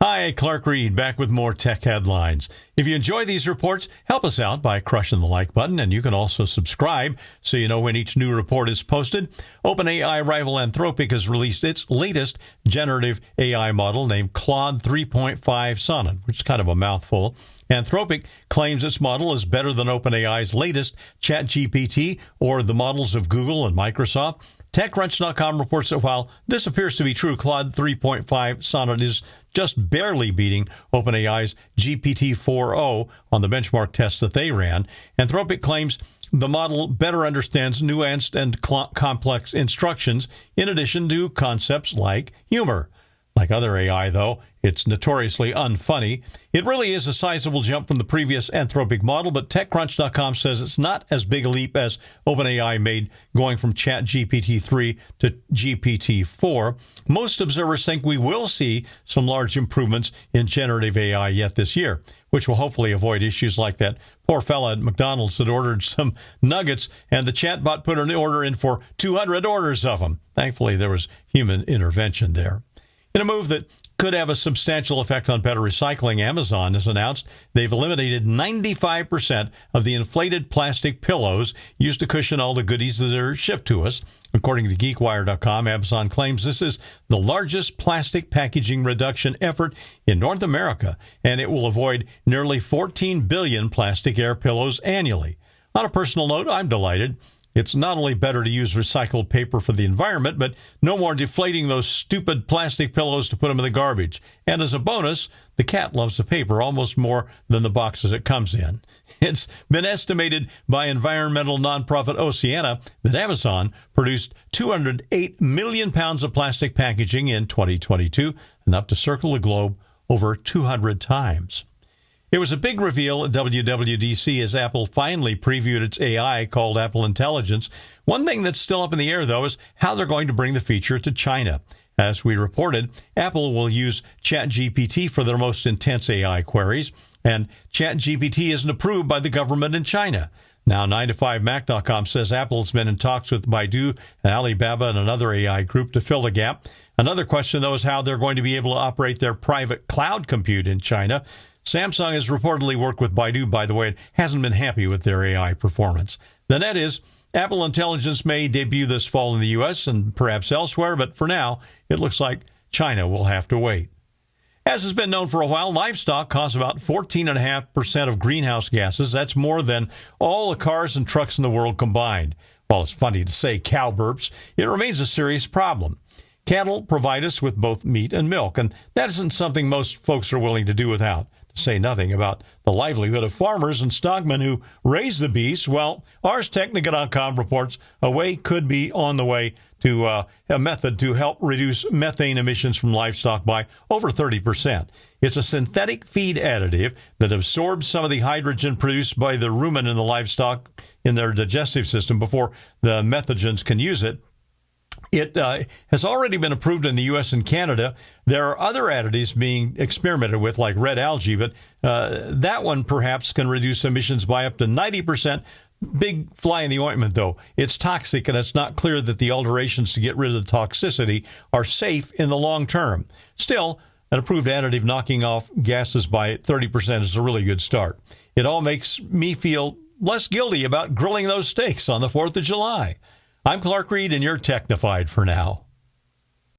Hi, Clark Reid, back with more tech headlines. If you enjoy these reports, help us out by crushing the like button, and you can also subscribe so you know when each new report is posted. OpenAI rival Anthropic has released its latest generative AI model named Claude 3.5 Sonnet, which is kind of a mouthful. Anthropic claims its model is better than OpenAI's latest ChatGPT or the models of Google and Microsoft. TechCrunch.com reports that while this appears to be true, Claude 3.5 Sonnet is just barely beating OpenAI's GPT-4o on the benchmark tests that they ran. Anthropic claims the model better understands nuanced and complex instructions in addition to concepts like humor. Like other AI, though, it's notoriously unfunny. It really is a sizable jump from the previous Anthropic model, but TechCrunch.com says it's not as big a leap as OpenAI made going from ChatGPT-3 to GPT-4. Most observers think we will see some large improvements in generative AI yet this year, which will hopefully avoid issues like that poor fella at McDonald's that ordered some nuggets and the chatbot put an order in for 200 orders of them. Thankfully, there was human intervention there. In a move that could have a substantial effect on better recycling, Amazon has announced they've eliminated 95% of the inflated plastic pillows used to cushion all the goodies that are shipped to us. According to GeekWire.com, Amazon claims this is the largest plastic packaging reduction effort in North America, and it will avoid nearly 14 billion plastic air pillows annually. On a personal note, I'm delighted. It's not only better to use recycled paper for the environment, but no more deflating those stupid plastic pillows to put them in the garbage. And as a bonus, the cat loves the paper almost more than the boxes it comes in. It's been estimated by environmental nonprofit Oceana that Amazon produced 208 million pounds of plastic packaging in 2022, enough to circle the globe over 200 times. It was a big reveal at WWDC as Apple finally previewed its AI called Apple Intelligence. One thing that's still up in the air, though, is how they're going to bring the feature to China. As we reported, Apple will use ChatGPT for their most intense AI queries, and ChatGPT isn't approved by the government in China. Now, 9to5Mac.com says Apple's been in talks with Baidu and Alibaba and another AI group to fill the gap. Another question, though, is how they're going to be able to operate their private cloud compute in China. Samsung has reportedly worked with Baidu, by the way, and hasn't been happy with their AI performance. The net is, Apple Intelligence may debut this fall in the U.S. and perhaps elsewhere, but for now, it looks like China will have to wait. As has been known for a while, livestock cause about 14.5% of greenhouse gases. That's more than all the cars and trucks in the world combined. While it's funny to say cow burps, it remains a serious problem. Cattle provide us with both meat and milk, and that isn't something most folks are willing to do without. To say nothing about the livelihood of farmers and stockmen who raise the beasts. Well, ArsTechnica.com reports a way could be on the way to a method to help reduce methane emissions from livestock by over 30%. It's a synthetic feed additive that absorbs some of the hydrogen produced by the rumen in the livestock in their digestive system before the methogens can use it. It has already been approved in the U.S. and Canada. There are other additives being experimented with, like red algae, but that one perhaps can reduce emissions by up to 90%. Big fly in the ointment, though. It's toxic, and it's not clear that the alterations to get rid of the toxicity are safe in the long term. Still, an approved additive knocking off gases by 30% is a really good start. It all makes me feel less guilty about grilling those steaks on the 4th of July. I'm Clark Reid, and you're Technified for now.